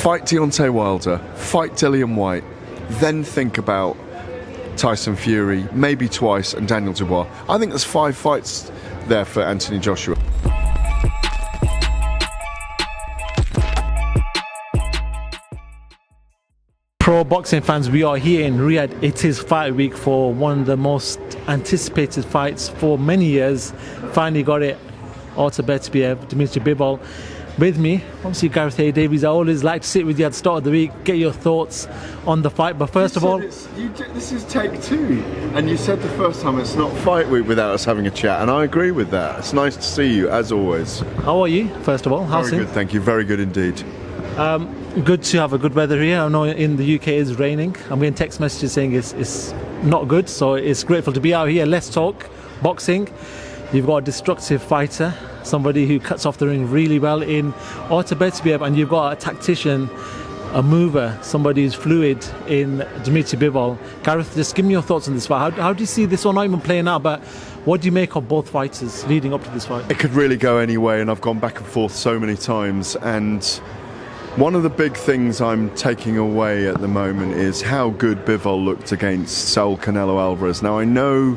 fight Deontay Wilder, fight Dillian White, then think about Tyson Fury, maybe twice, and Daniel Dubois. I think there's 5 fights there for Anthony Joshua. Pro boxing fans, we are here in Riyadh. It is fight week for one of the most anticipated fights for many years. Finally got it. Artur Beterbiev, Dmitry Bivol. With me, obviously Gareth A Davies. I always like to sit with you at the start of the week, get your thoughts on the fight. But first of all, this is take 2, and you said the first time it's not fight week without us having a chat, and I agree with that. It's nice to see you as always. How are you? First of all, how's Very good, thank you. Very good indeed. Good to have a good weather here. I know in the UK it's raining. I'm getting text messages saying it's not good, so it's grateful to be out here. Let's talk boxing. You've got a destructive fighter, somebody who cuts off the ring really well in Artur Beterbiev, and you've got a tactician, a mover, somebody who's fluid in Dmitry Bivol. Gareth, just give me your thoughts on this fight. How do you see this one, not even playing out, but what do you make of both fighters leading up to this fight? It could really go any way, and I've gone back and forth so many times, and one of the big things I'm taking away at the moment is how good Bivol looked against Saul Canelo Alvarez. Now I know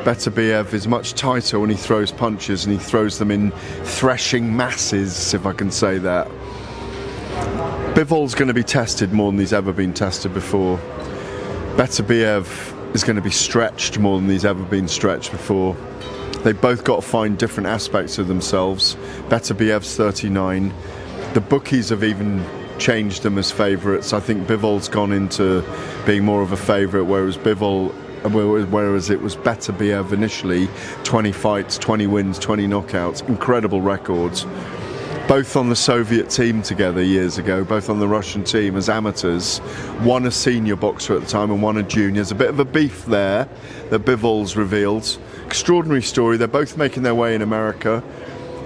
Beterbiev is much tighter when he throws punches, and he throws them in threshing masses, if I can say that. Bivol's going to be tested more than he's ever been tested before. Beterbiev is going to be stretched more than he's ever been stretched before. They've both got to find different aspects of themselves. Beterbiev's 39. The bookies have even changed them as favourites. I think Bivol's gone into being more of a favourite, whereas it was Beterbiev initially. 20 fights, 20 wins, 20 knockouts, incredible records. Both on the Soviet team together years ago, both on the Russian team as amateurs. One a senior boxer at the time and one a junior. There's a bit of a beef there that Bivol's revealed. Extraordinary story. They're both making their way in America.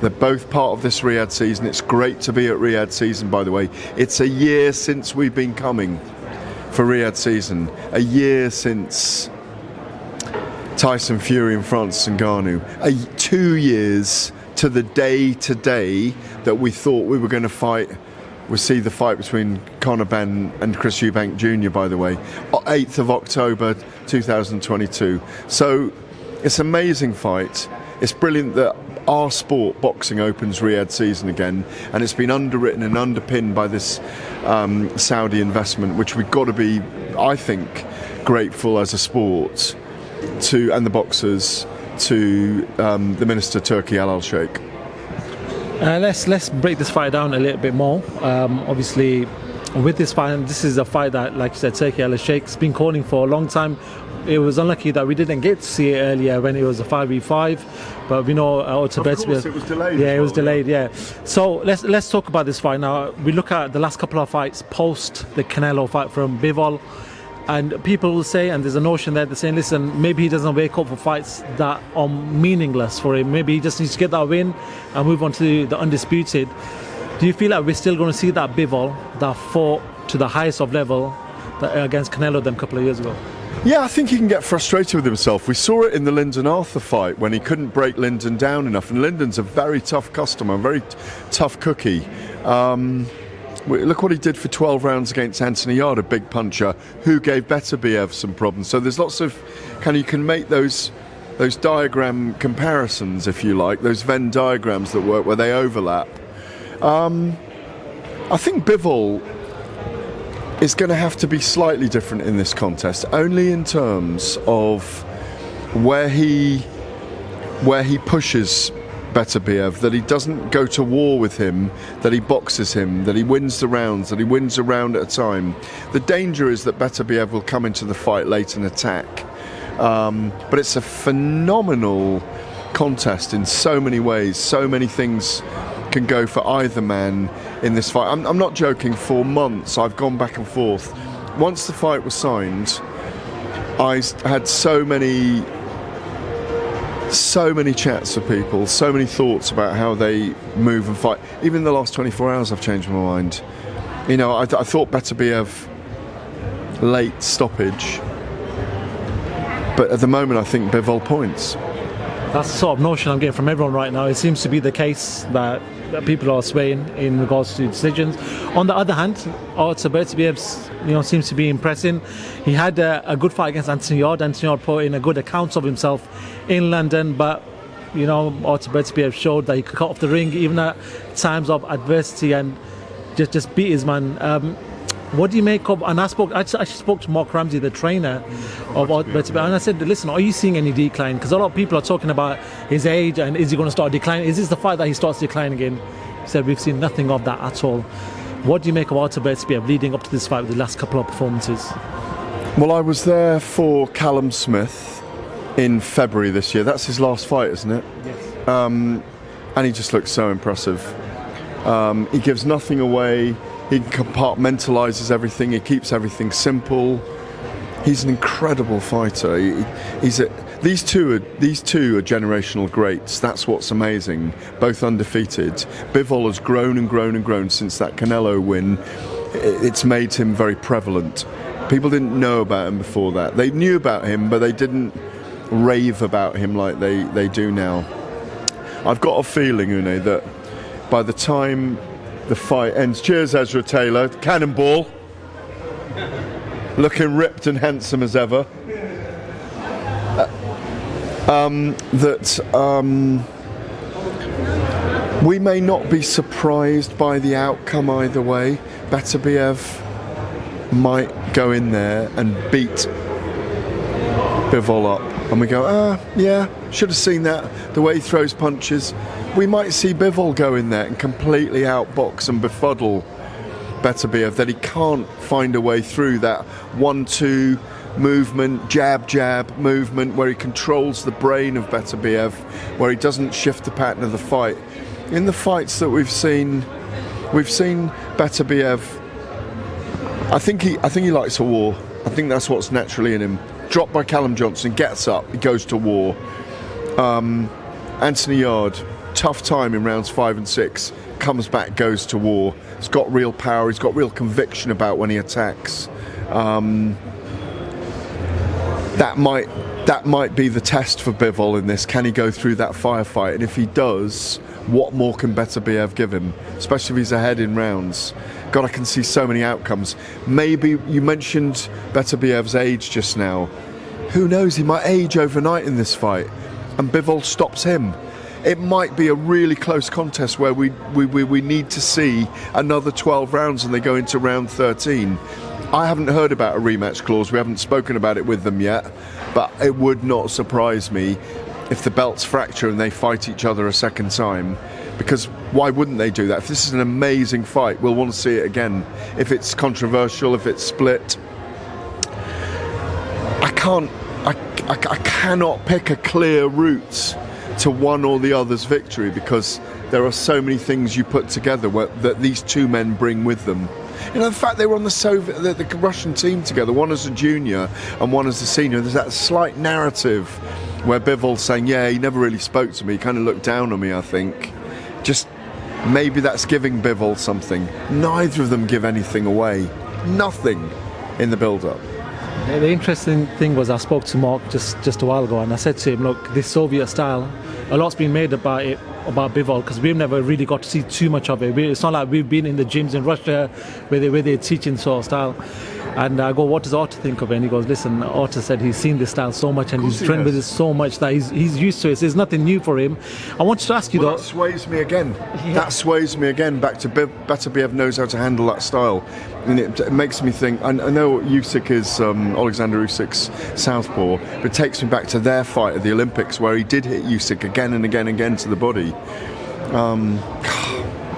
They're both part of this Riyadh season. It's great to be at Riyadh season, by the way. It's a year since we've been coming for Riyadh season. A year since Tyson Fury and Francis Ngannou. 2 years to the day today that we thought we were going to fight. We'll see the fight between Conor Benn and Chris Eubank Jr., by the way, 8th of October 2022. So it's an amazing fight. It's brilliant that our sport, boxing, opens Riyadh season again, and it's been underwritten and underpinned by this Saudi investment, which we've got to be, I think, grateful as a sport to, and the boxers, to the Minister Turki Al Sheikh. Let's break this fight down a little bit more. Obviously, with this fight, this is a fight that, like you said, Turki Al Sheikh's been calling for a long time. It was unlucky that we didn't get to see it earlier when it was a 5v5, but we know Artur Beterbiev. It was delayed. Yeah, it was delayed. Yeah. So let's talk about this fight now. We look at the last couple of fights post the Canelo fight from Bivol, and people will say, and there's a notion there, they're saying, listen, maybe he doesn't wake up for fights that are meaningless for him. Maybe he just needs to get that win and move on to the undisputed. Do you feel like we're still going to see that Bivol that fought to the highest of level against Canelo them a couple of years ago? Yeah, I think he can get frustrated with himself. We saw it in the Lyndon Arthur fight when he couldn't break Lyndon down enough, and Lyndon's a very tough customer, a very tough cookie. Look what he did for 12 rounds against Anthony Yarde, a big puncher, who gave Beterbiev some problems. So there's lots of, you can make those diagram comparisons, if you like, those Venn diagrams that work where they overlap. I think Bivol is going to have to be slightly different in this contest, only in terms of where he pushes Beterbiev, that he doesn't go to war with him, that he boxes him, that he wins the rounds, that he wins a round at a time. The danger is that Beterbiev will come into the fight late and attack. But it's a phenomenal contest in so many ways. So many things can go for either man in this fight. I'm not joking. For months I've gone back and forth. Once the fight was signed, I had so many chats with people, so many thoughts about how they move and fight. Even in the last 24 hours I've changed my mind. You know, I thought Beterbiev late stoppage, but at the moment I think Bivol points. That's the sort of notion I'm getting from everyone right now. It seems to be the case that people are swaying in regards to decisions. On the other hand, Artur Beterbiev, seems to be impressing. He had a good fight against Anthony Yarde. Anthony Yarde put in a good account of himself in London, but Artur Beterbiev showed that he could cut off the ring even at times of adversity and just beat his man. What do you make of? And I actually spoke to Mark Ramsey, the trainer of Artur Beterbiev, and I said, listen, are you seeing any decline? Because a lot of people are talking about his age and is he going to start declining? Is this the fight that he starts declining again? He said, we've seen nothing of that at all. What do you make of Artur Beterbiev leading up to this fight with the last couple of performances? Well, I was there for Callum Smith in February this year. That's his last fight, isn't it? Yes. And he just looks so impressive. He gives nothing away. He compartmentalises everything. He keeps everything simple. He's an incredible fighter. These two are generational greats. That's what's amazing. Both undefeated. Bivol has grown and grown and grown since that Canelo win. It's made him very prevalent. People didn't know about him before that. They knew about him, but they didn't rave about him like they do now. I've got a feeling, Une, that by the time the fight ends, cheers Ezra Taylor, cannonball, looking ripped and handsome as ever, we may not be surprised by the outcome either way. Beterbiev might go in there and beat Bivol up, and we go, yeah, should have seen that, the way he throws punches. We might see Bivol go in there and completely outbox and befuddle Beterbiev, that he can't find a way through that 1-2 movement, jab movement, where he controls the brain of Beterbiev, where he doesn't shift the pattern of the fight. In the fights that we've seen Beterbiev, I think he likes a war. I think that's what's naturally in him. Dropped by Callum Johnson, gets up, he goes to war. Anthony Yarde, tough time in rounds 5 and 6, comes back, goes to war. He's got real power, he's got real conviction about when he attacks. That might be the test for Bivol in this. Can he go through that firefight? And if he does, what more can Beterbiev give him? Especially if he's ahead in rounds. God, I can see so many outcomes. Maybe you mentioned Beterbiev's age just now. Who knows? He might age overnight in this fight, and Bivol stops him. It might be a really close contest where we need to see another 12 rounds and they go into round 13. I haven't heard about a rematch clause. We haven't spoken about it with them yet, but it would not surprise me if the belts fracture and they fight each other a second time, because why wouldn't they do that? If this is an amazing fight, we'll want to see it again. If it's controversial, if it's split, I cannot pick a clear route to one or the other's victory, because there are so many things you put together that these two men bring with them. The fact they were on the Russian team together, one as a junior and one as a senior, there's that slight narrative where Bivol's saying, yeah, he never really spoke to me, he kind of looked down on me, I think. Just maybe that's giving Bivol something. Neither of them give anything away. Nothing in the build-up. The interesting thing was, I spoke to Mark just a while ago, and I said to him, look, this Soviet style, a lot's been made about Bivol, because we've never really got to see too much of it. It's not like we've been in the gyms in Russia where they're teaching sort of style. And I go, what does Artur think of it? And he goes, listen, Artur said he's seen this style so much and he's trained with it so much that he's used to it. So there's nothing new for him. I wanted to ask you, though. That sways me again. Yeah. That sways me again back to Beterbiev knows how to handle that style. And it makes me think, I know Usyk is Oleksandr Usyk's southpaw, but it takes me back to their fight at the Olympics where he did hit Usyk again and again and again to the body.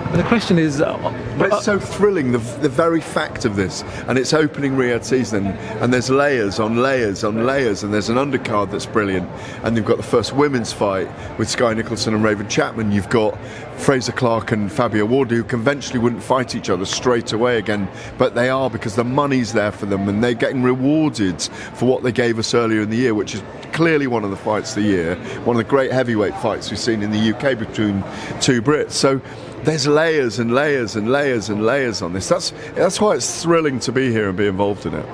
The question is... but it's so thrilling, the very fact of this, and it's opening Riyadh season, and there's layers on layers on layers, and there's an undercard that's brilliant, and you've got the first women's fight with Sky Nicholson and Raven Chapman, you've got Fraser Clark and Fabio Ward, who conventionally wouldn't fight each other straight away again, but they are, because the money's there for them, and they're getting rewarded for what they gave us earlier in the year, which is clearly one of the fights of the year, one of the great heavyweight fights we've seen in the UK between two Brits. So there's layers and layers and layers and layers on this. That's why it's thrilling to be here and be involved in it.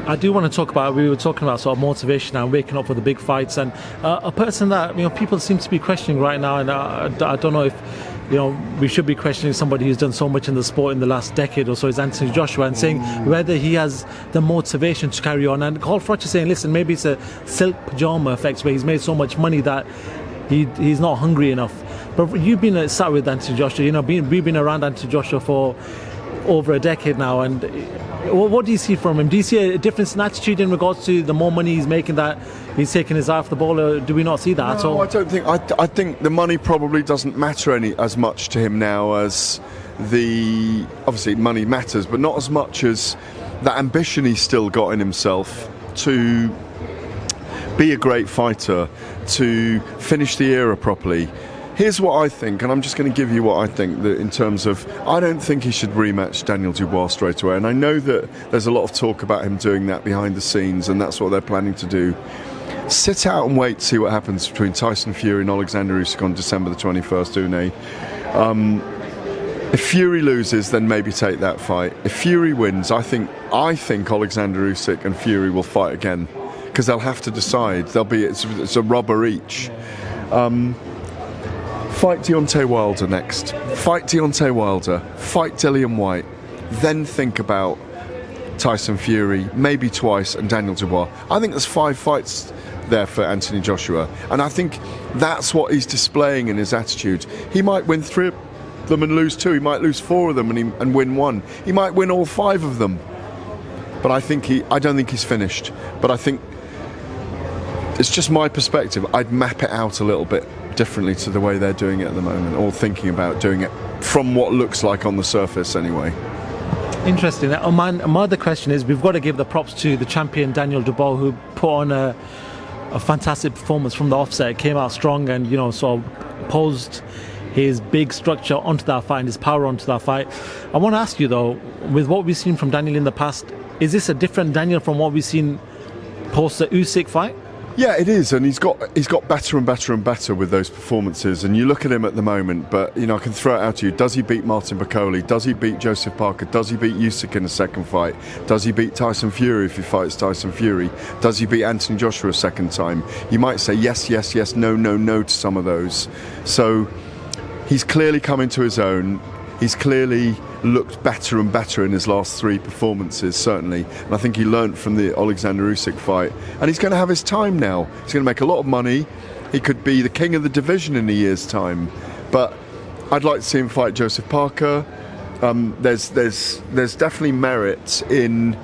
I do want to talk about, we were talking about sort of motivation and waking up for the big fights, and a person that people seem to be questioning right now, and I don't know if we should be questioning somebody who's done so much in the sport in the last decade or so is Anthony Joshua, and saying whether he has the motivation to carry on. And Carl Froch is saying, listen, maybe it's a silk pajama effect where he's made so much money that he's not hungry enough. But you've been sat with Anthony Joshua, we've been around Anthony Joshua for over a decade now, and what do you see from him? Do you see a difference in attitude in regards to the more money he's making, that he's taking his eye off the ball, or do we not see that at all? I don't think. I think the money probably doesn't matter as much to him now as obviously money matters, but not as much as that ambition he's still got in himself to be a great fighter, to finish the era properly. Here's what I think, and I'm just going to give you what I think, that in terms of, I don't think he should rematch Daniel Dubois straight away, and I know that there's a lot of talk about him doing that behind the scenes, and that's what they're planning to do. Sit out and wait to see what happens between Tyson Fury and Oleksandr Usyk on December the 21st, Une. If Fury loses, then maybe take that fight. If Fury wins, I think Oleksandr Usyk and Fury will fight again, because they'll have to decide. It's a rubber each. Fight Deontay Wilder next. Fight Deontay Wilder. Fight Dillian White. Then think about Tyson Fury, maybe twice, and Daniel Dubois. I think there's 5 fights there for Anthony Joshua, and I think that's what he's displaying in his attitude. He might win 3 of them and lose 2. He might lose 4 of them and win 1. He might win all 5 of them. But I don't think he's finished. But I think it's just my perspective. I'd map it out a little bit differently to the way they're doing it at the moment, or thinking about doing it from what looks like on the surface anyway. Interesting. My other question is, we've got to give the props to the champion Daniel Dubois, who put on a fantastic performance from the offset, came out strong, and sort of posed his big structure onto that fight and his power onto that fight. I want to ask you though, with what we've seen from Daniel in the past, is this a different Daniel from what we've seen post the Usyk fight? Yeah, it is, and he's got better and better and better with those performances. And you look at him at the moment, but I can throw it out to you. Does he beat Martin Bakole? Does he beat Joseph Parker? Does he beat Usyk in a second fight? Does he beat Tyson Fury if he fights Tyson Fury? Does he beat Anthony Joshua a second time? You might say yes, yes, yes, no, no, no to some of those. So he's clearly come into his own. He's clearly looked better and better in his last 3 performances, certainly. And I think he learnt from the Oleksandr Usyk fight. And he's going to have his time now. He's going to make a lot of money. He could be the king of the division in a year's time. But I'd like to see him fight Joseph Parker. There's definitely merit in,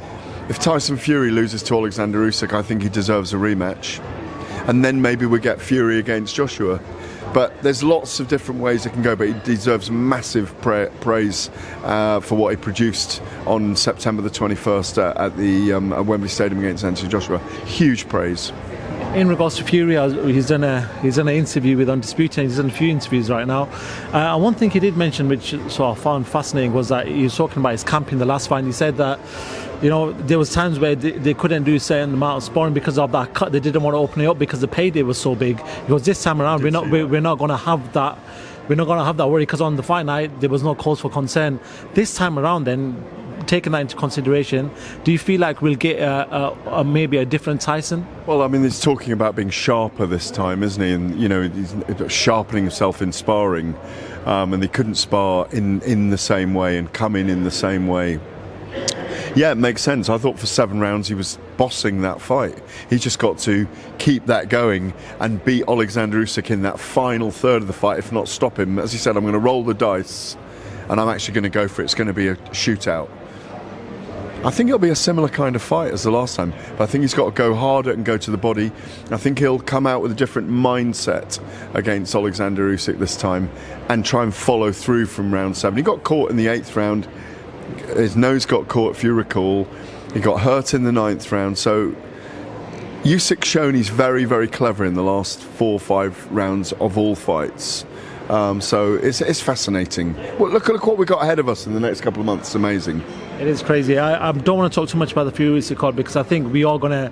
if Tyson Fury loses to Oleksandr Usyk, I think he deserves a rematch. And then maybe we get Fury against Joshua. But there's lots of different ways it can go, but he deserves massive praise for what he produced on September the 21st at the Wembley Stadium against Anthony Joshua. Huge praise. In regards to Fury, he's done an interview with Undisputed, and he's done a few interviews right now. And one thing he did mention, which I found fascinating, was that he was talking about his camp in the last fight, and he said that there was times where they couldn't do a certain amount of sparring because of that cut. They didn't want to open it up because the payday was so big. Because this time around, we're not going to have that. We're not going to have that worry, because on the fight night there was no cause for concern. This time around, then, taking that into consideration, do you feel like we'll get maybe a different Tyson? Well, he's talking about being sharper this time, isn't he? And he's sharpening himself in sparring, and they couldn't spar in the same way and come in the same way. Yeah, it makes sense. I thought for 7 rounds he was bossing that fight. He just got to keep that going and beat Oleksandr Usyk in that final third of the fight, if not stop him. As he said, I'm going to roll the dice and I'm actually going to go for it. It's going to be a shootout. I think it'll be a similar kind of fight as the last time, but I think he's got to go harder and go to the body. I think he'll come out with a different mindset against Oleksandr Usyk this time and try and follow through from round 7. He got caught in the 8th round. His nose got caught, if you recall. He got hurt in the 9th round. So Usyk's shown he's very, very clever in the last 4 or 5 rounds of all fights. So it's fascinating. Well, look what we've got ahead of us in the next couple of months. It's amazing. It is crazy. I don't want to talk too much about the Fury Usyk card, because I think we are going to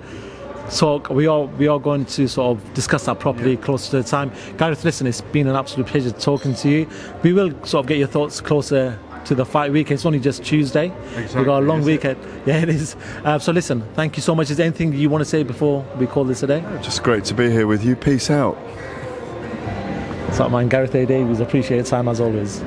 talk. We are going to sort of discuss that properly closer to the time. Gareth, listen, it's been an absolute pleasure talking to you. We will sort of get your thoughts closer to the fight week. It's only just Tuesday. Exactly. We've got a long weekend. Yeah, it is. So listen, thank you so much. Is there anything you want to say before we call this a day? Just great to be here with you. Peace out. So, man, Gareth A Davies, appreciate your time as always.